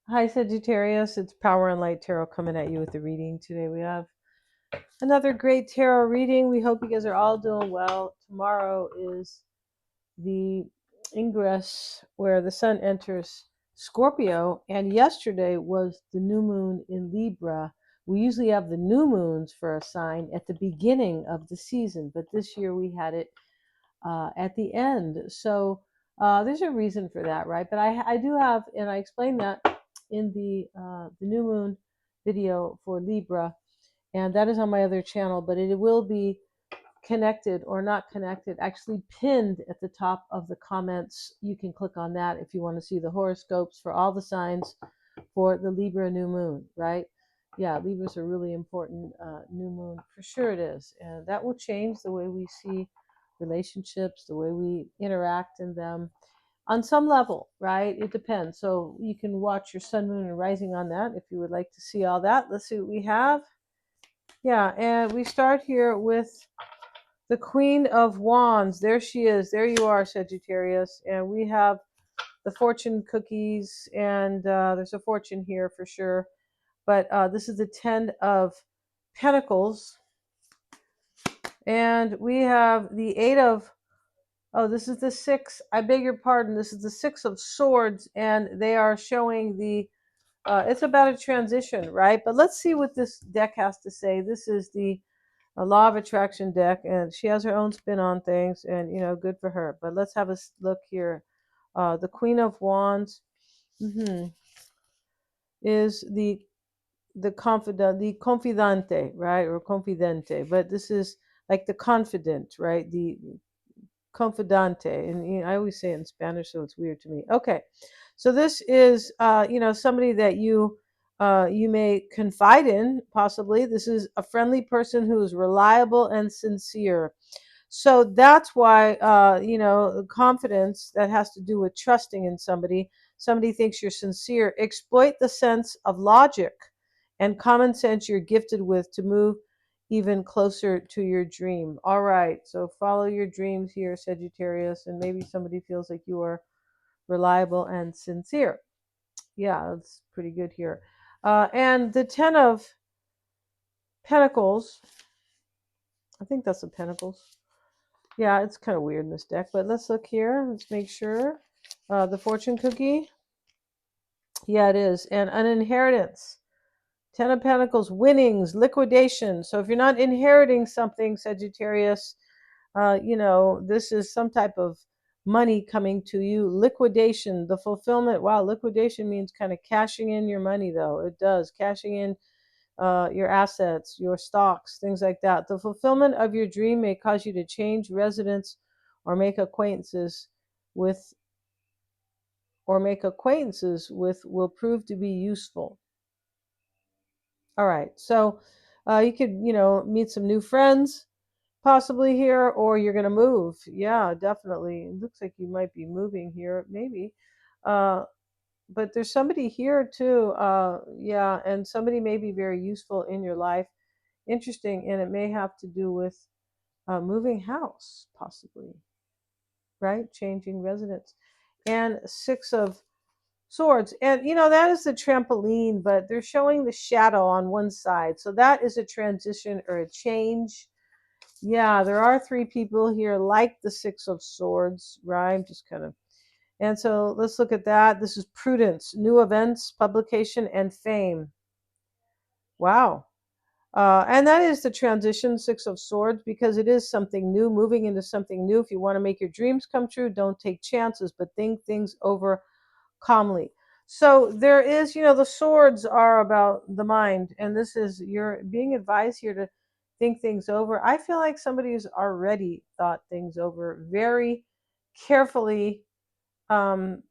Hi, Sagittarius. It's Power and Light Tarot coming at you with the reading. Today we have another great tarot reading. We hope you guys are all doing well. Tomorrow is the ingress where the sun enters Scorpio, and yesterday was the new moon in Libra. We usually have the new moons for a sign at the beginning of the season, but this year we had it at the end. So there's a reason for that, right? But I do have, and I explained that in the new moon video for Libra, and that is on my other channel. But it will be connected or not connected, actually pinned at the top of the comments. You can click on that if you want to see the horoscopes for all the signs for the Libra new moon, right? Yeah, Libra's a really important new moon. For sure it is. And that will change the way we see relationships, the way we interact in them on some level, right? It depends. So you can watch your sun, moon, and rising on that if you would like to see all that. Let's see what we have. Yeah, and we start here with the Queen of Wands. There she is. There you are, Sagittarius. And we have the fortune cookies, and there's a fortune here for sure. But this is the Ten of Pentacles. And we have the Eight of, oh, this is the Six, I beg your pardon, this is the Six of Swords, and they are showing the, it's about a transition, right? But let's see what this deck has to say. This is the Law of Attraction deck, and she has her own spin on things, and, good for her. But let's have a look here. The Queen of Wands is the confidant, the confidante, right, or confidente, but this is like the confident, right, the confidante, and I always say it in Spanish, so it's weird to me. Okay, so this is somebody that you may confide in, possibly. This is a friendly person who is reliable and sincere. So that's why, confidence, that has to do with trusting in somebody. Somebody thinks you're sincere. Exploit the sense of logic and common sense you're gifted with to move even closer to your dream. All right, so follow your dreams here, Sagittarius, and maybe somebody feels like you are reliable and sincere. Yeah, that's pretty good here. And the Ten of Pentacles, I think that's the Pentacles. Yeah, it's kind of weird in this deck, but let's look here. Let's make sure. The fortune cookie. Yeah, it is. And an inheritance. Ten of Pentacles, winnings, liquidation. So if you're not inheriting something, Sagittarius, this is some type of money coming to you. Liquidation, the fulfillment. Wow, liquidation means kind of cashing in your money, though. It does. Cashing in your assets, your stocks, things like that. The fulfillment of your dream may cause you to change residence or make acquaintances with will prove to be useful. All right. So you could, meet some new friends possibly here, or you're going to move. Yeah, definitely. It looks like you might be moving here, maybe. Uh, but there's somebody here too. Yeah, and somebody may be very useful in your life. Interesting, and it may have to do with moving house, possibly, right? Changing residence. And Six of Swords. And, that is the trampoline, but they're showing the shadow on one side. So that is a transition or a change. Yeah, there are three people here like the Six of Swords, right? I'm just kind of. And so let's look at that. This is prudence, new events, publication, and fame. Wow. And that is the transition, Six of Swords, because it is something new, moving into something new. If you want to make your dreams come true, don't take chances, but think things over calmly. So there is, the swords are about the mind, and this is, you're being advised here to think things over. I feel like somebody has already thought things over very carefully, um,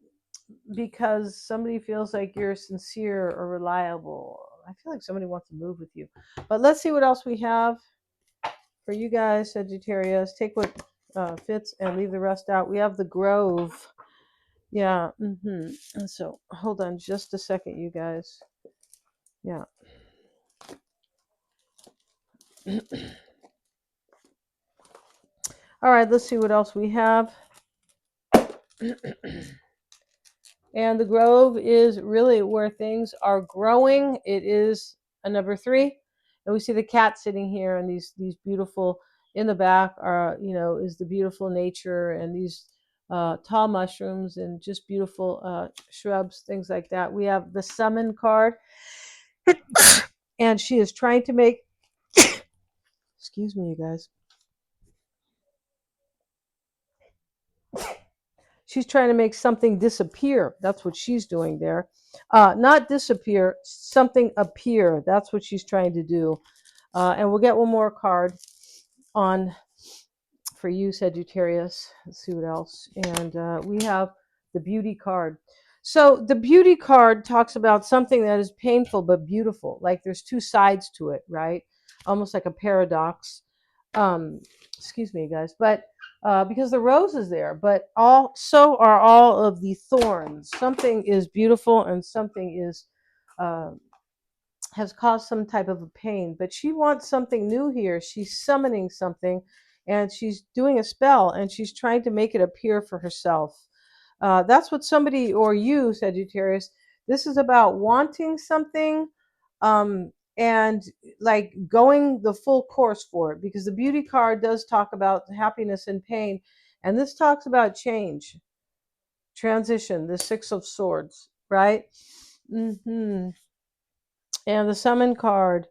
because somebody feels like you're sincere or reliable. I feel like somebody wants to move with you. But let's see what else we have for you guys, Sagittarius. Take what fits and leave the rest out. We have the Grove. Yeah. And so hold on just a second, you guys. Yeah. All right, let's see what else we have. And the grove is really where things are growing. It is a number 3. And we see the cat sitting here, and these beautiful, in the back are, is the beautiful nature, and these tall mushrooms, and just beautiful shrubs, things like that. We have the summon card, and she is trying to make, excuse me, you guys. She's trying to make something disappear. That's what she's doing there. Not disappear, something appear. That's what she's trying to do. And we'll get one more card on for you, Sagittarius. Let's see what else. And we have the beauty card. So the beauty card talks about something that is painful but beautiful. Like there's two sides to it, right? Almost like a paradox. Um, excuse me, guys. But because the rose is there, but so are all of the thorns. Something is beautiful and something is has caused some type of a pain, but she wants something new here. She's summoning something, and she's doing a spell, and she's trying to make it appear for herself. That's what somebody, or you, Sagittarius, this is about wanting something, and like going the full course for it, because the beauty card does talk about happiness and pain, and this talks about change, transition, the 6 of Swords, right? Mm-hmm. And the summon card,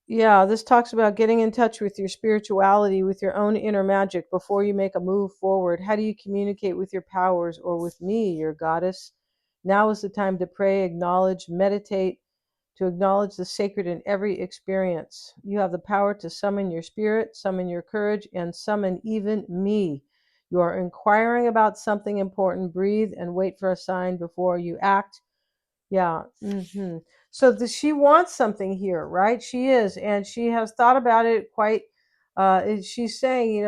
yeah, this talks about getting in touch with your spirituality, with your own inner magic before you make a move forward. How do you communicate with your powers, or with me, your goddess? Now is the time to pray, acknowledge, meditate, to acknowledge the sacred in every experience. You have the power to summon your spirit, summon your courage, and summon even me. You are inquiring about something important. Breathe and wait for a sign before you act. Yeah. So she wants something here, right? She is, and she has thought about it quite. She's saying,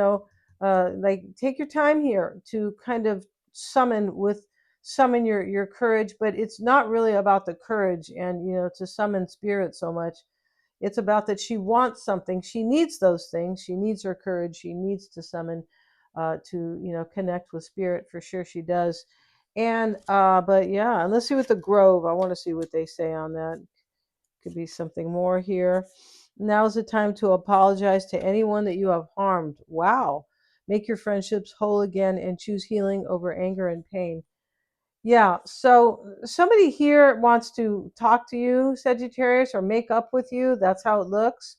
like take your time here to kind of summon your courage, but it's not really about the courage and to summon spirit so much. It's about that she wants something. She needs those things. She needs her courage. She needs to summon, to connect with spirit, for sure. She does. And but yeah, and let's see what the Grove. I want to see what they say on that. Could be something more here. Now's the time to apologize to anyone that you have harmed. Wow. Make your friendships whole again and choose healing over anger and pain. Yeah, so somebody here wants to talk to you, Sagittarius, or make up with you. That's how it looks.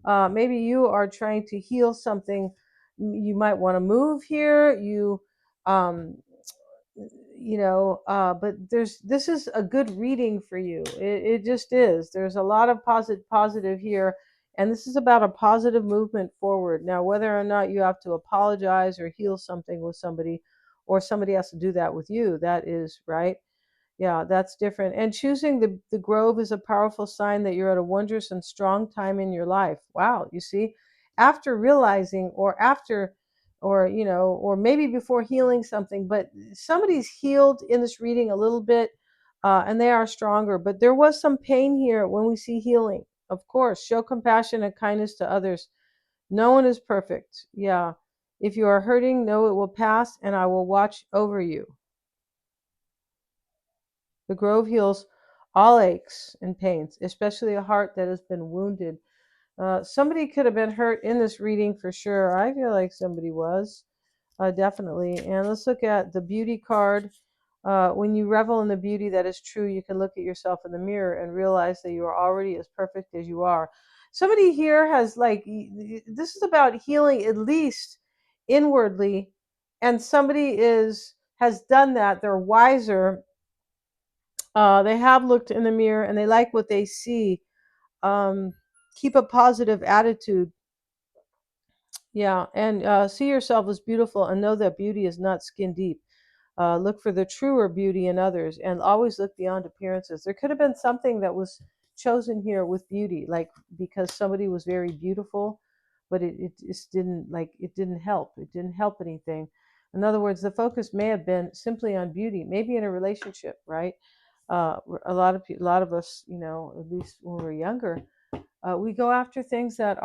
Maybe you are trying to heal something. You might want to move here. Um, but this is a good reading for you. It just is. There's a lot of positive here, and this is about a positive movement forward. Now, whether or not you have to apologize or heal something with somebody, or somebody has to do that with you, that is right. Yeah, that's different. And choosing the Grove is a powerful sign that you're at a wondrous and strong time in your life. Wow, you see, after realizing, or after, or maybe before healing something, but somebody's healed in this reading a little bit, and they are stronger. But there was some pain here when we see healing. Of course, show compassion and kindness to others. No one is perfect. Yeah. If you are hurting, know it will pass, and I will watch over you. The Grove heals all aches and pains, especially a heart that has been wounded. Somebody could have been hurt in this reading for sure. I feel like somebody was, definitely. And let's look at the beauty card. When you revel in the beauty that is true, you can look at yourself in the mirror and realize that you are already as perfect as you are. Somebody here has, like, this is about healing, at least inwardly, and somebody has done that. They're wiser. They have looked in the mirror and they like what they see. Um, Keep a positive attitude. Yeah, and see yourself as beautiful, and know that beauty is not skin deep. Look for the truer beauty in others, and always look beyond appearances. There could have been something that was chosen here with beauty, like because somebody was very beautiful, but it just didn't, like, it didn't help. It didn't help anything. In other words, the focus may have been simply on beauty, maybe in a relationship, right? A lot of us, at least when we're younger, we go after things that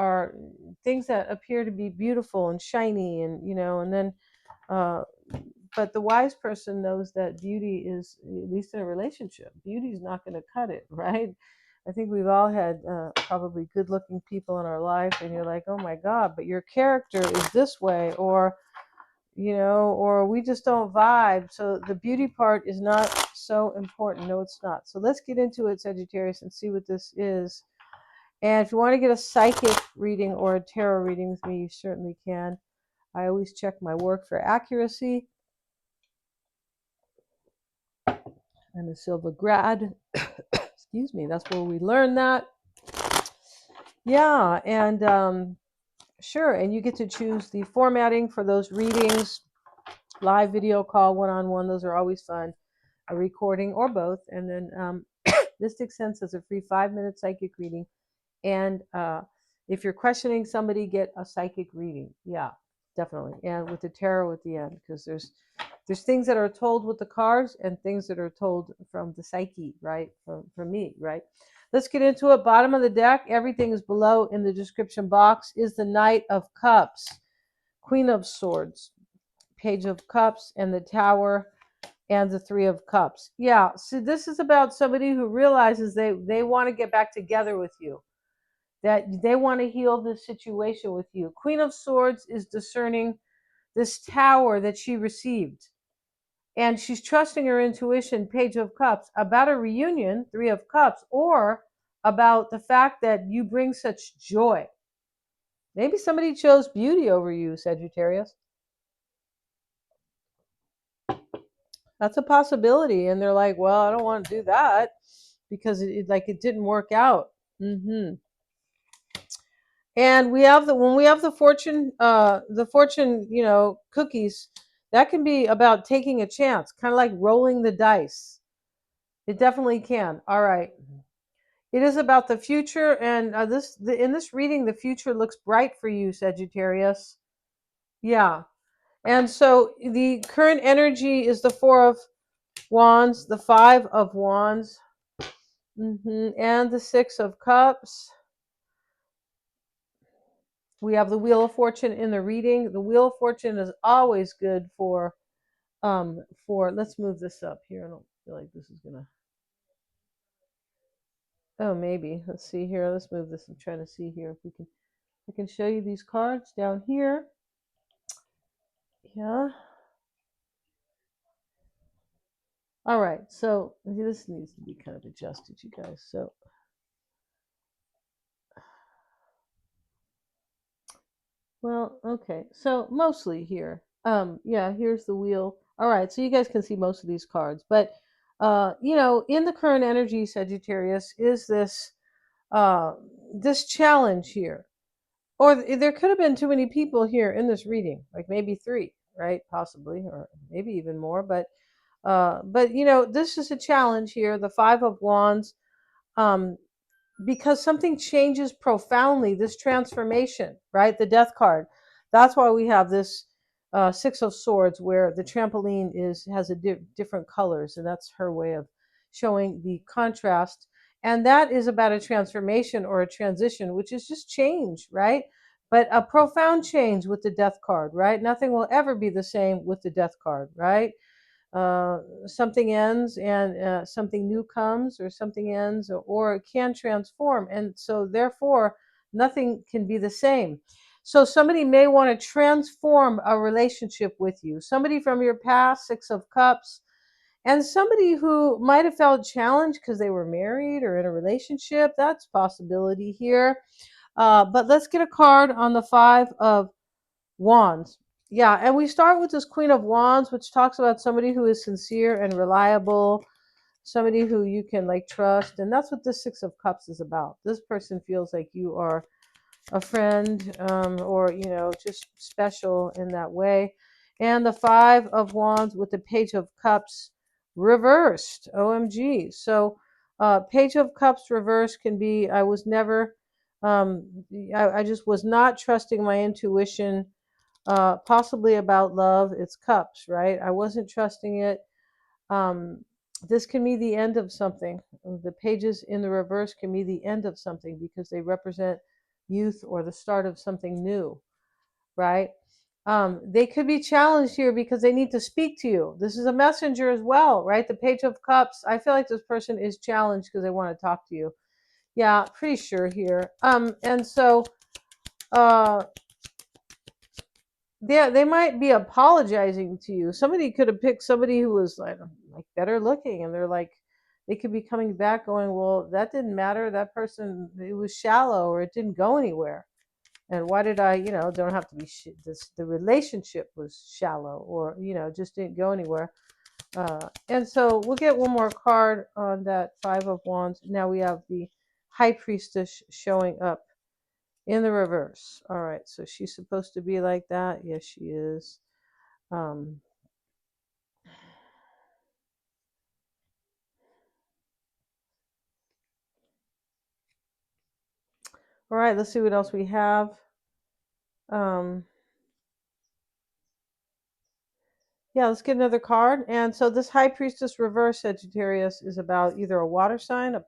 appear to be beautiful and shiny, and and then uh, but the wise person knows that beauty is, at least in a relationship, beauty is not going to cut it, right? I think we've all had probably good looking people in our life, and you're like, oh my God, but your character is this way, or, or we just don't vibe. So the beauty part is not so important. No, it's not. So let's get into it, Sagittarius, and see what this is. And if you want to get a psychic reading or a tarot reading with me, you certainly can. I always check my work for accuracy. I'm a Silva grad. Excuse me. That's where we learn that. Yeah, and sure. And you get to choose the formatting for those readings. Live video call, one-on-one. Those are always fun. A recording or both. And then Mystic Sense is a free 5-minute psychic reading. And if you're questioning somebody, get a psychic reading. Yeah, definitely. And with the tarot at the end, because there's things that are told with the cards and things that are told from the psyche, right? From me, right? Let's get into it. Bottom of the deck, everything is below in the description box, is the Knight of Cups, Queen of Swords, Page of Cups, and the Tower, and the Three of Cups. Yeah, so this is about somebody who realizes they want to get back together with you, that they want to heal this situation with you. Queen of Swords is discerning this tower that she received, and she's trusting her intuition, Page of Cups, about a reunion, Three of Cups, or about the fact that you bring such joy. Maybe somebody chose beauty over you, Sagittarius. That's a possibility. And they're like, well, I don't want to do that because it didn't work out. And we have when we have the fortune, cookies, that can be about taking a chance, kind of like rolling the dice. It definitely can. All right. It is about the future, and in this reading, the future looks bright for you, Sagittarius. Yeah. And so the current energy is the Four of Wands, the Five of Wands, and the Six of Cups. We have the Wheel of Fortune in the reading. The Wheel of Fortune is always good for let's move this up here. I don't feel like this is gonna. Oh, maybe. Let's see here. Let's move this. I'm trying to see here if I can show you these cards down here. Yeah. All right. So this needs to be kind of adjusted, you guys. So well, okay. So mostly here. Yeah, here's the wheel. All right, so you guys can see most of these cards. But in the current energy, Sagittarius, is this challenge here. Or there could have been too many people here in this reading, like maybe 3, right? Possibly, or maybe even more. But this is a challenge here. The Five of Wands. Um, because something changes profoundly, this transformation, right? The Death card. That's why we have this Six of Swords, where the trampoline has different colors, and that's her way of showing the contrast. And that is about a transformation or a transition, which is just change, right? But a profound change with the Death card, right? Nothing will ever be the same with the Death card, right? Something ends and something new comes, or something ends, or it can transform. And so, therefore, nothing can be the same. So, somebody may want to transform a relationship with you, somebody from your past, Six of Cups, and somebody who might have felt challenged because they were married or in a relationship. That's a possibility here. But let's get a card on the Five of Wands. Yeah, and we start with this Queen of Wands, which talks about somebody who is sincere and reliable, somebody who you can trust. And that's what this Six of Cups is about. This person feels like you are a friend, or just special in that way. And the Five of Wands with the Page of Cups reversed. OMG. So Page of Cups reversed can be, I was never, I just was not trusting my intuition, possibly about love. It's cups, right? I wasn't trusting it. This can be the end of something. The pages in the reverse can be the end of something because they represent youth or the start of something new, right? They could be challenged here because they need to speak to you. This is a messenger as well, right? The Page of Cups. I feel like this person is challenged because they want to talk to you. Yeah, pretty sure here. And so uh they might be apologizing to you. Somebody could have picked somebody who was like better looking, and they're like, they could be coming back going, well, that didn't matter. That person, it was shallow, or it didn't go anywhere. And why did I, don't have to be this, the relationship was shallow, or just didn't go anywhere. And so we'll get one more card on that Five of Wands. Now we have the High Priestess showing up in the reverse. All right, so she's supposed to be like that. Yes, she is. Um, all right, let's see what else we have. Um, yeah, let's get another card. And so this High Priestess reverse Sagittarius is about either a water sign, a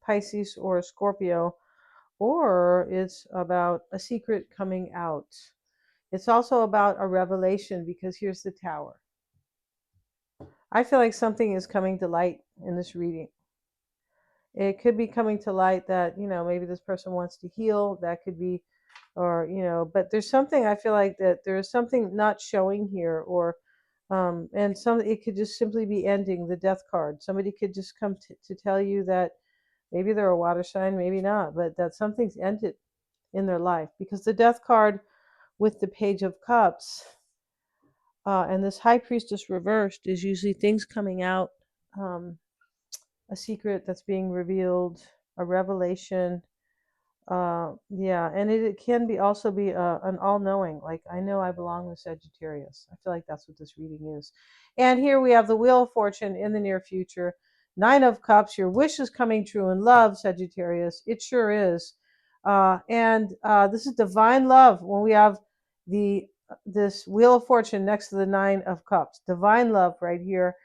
Pisces, or a Scorpio, or it's about a secret coming out. It's also about a revelation, because here's the Tower. I feel like something is coming to light in this reading. It could be coming to light that, maybe this person wants to heal. That could be, or, but there's something, I feel like that there is something not showing here, or, and it could just simply be ending. The Death card. Somebody could just come to tell you that maybe they're a water sign, maybe not, but that something's ended in their life, because the Death card with the Page of Cups, and this High Priestess reversed is usually things coming out, a secret that's being revealed, a revelation. Yeah, and it can be also be an all-knowing. Like, I know I belong with Sagittarius. I feel like that's what this reading is. And here we have the Wheel of Fortune in the near future. Nine of Cups. Your wish is coming true in love, Sagittarius. It sure is. And this is divine love. When we have the this Wheel of Fortune next to the Nine of Cups, divine love right here,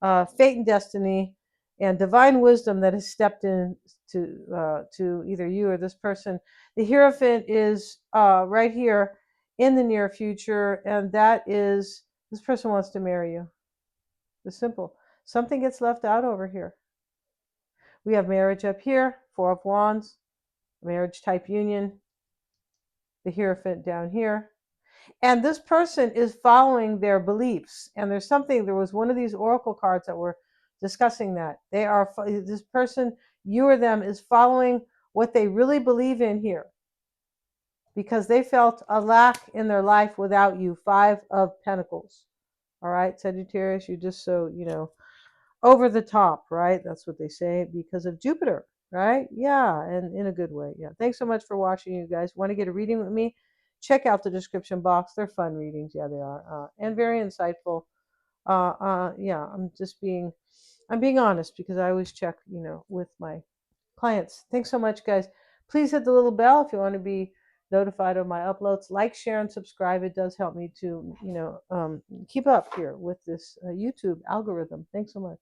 fate and destiny, and divine wisdom that has stepped in to either you or this person. The Hierophant is right here in the near future, and that is, this person wants to marry you. It's simple. Something gets left out over here. We have marriage up here, Four of Wands, marriage type union, the Hierophant down here. And this person is following their beliefs. And there was one of these oracle cards that were discussing that. This person, you or them, is following what they really believe in here, because they felt a lack in their life without you. Five of Pentacles. All right, Sagittarius, you're just so, over the top, right? That's what they say, because of Jupiter, right? Yeah, and in a good way. Yeah. Thanks so much for watching, you guys. Want to get a reading with me? Check out the description box. They're fun readings. Yeah, they are. And very insightful. Yeah, I'm being honest, because I always check, with my clients. Thanks so much, guys. Please hit the little bell if you want to be notified of my uploads. Like, share, and subscribe. It does help me to, keep up here with this YouTube algorithm. Thanks so much.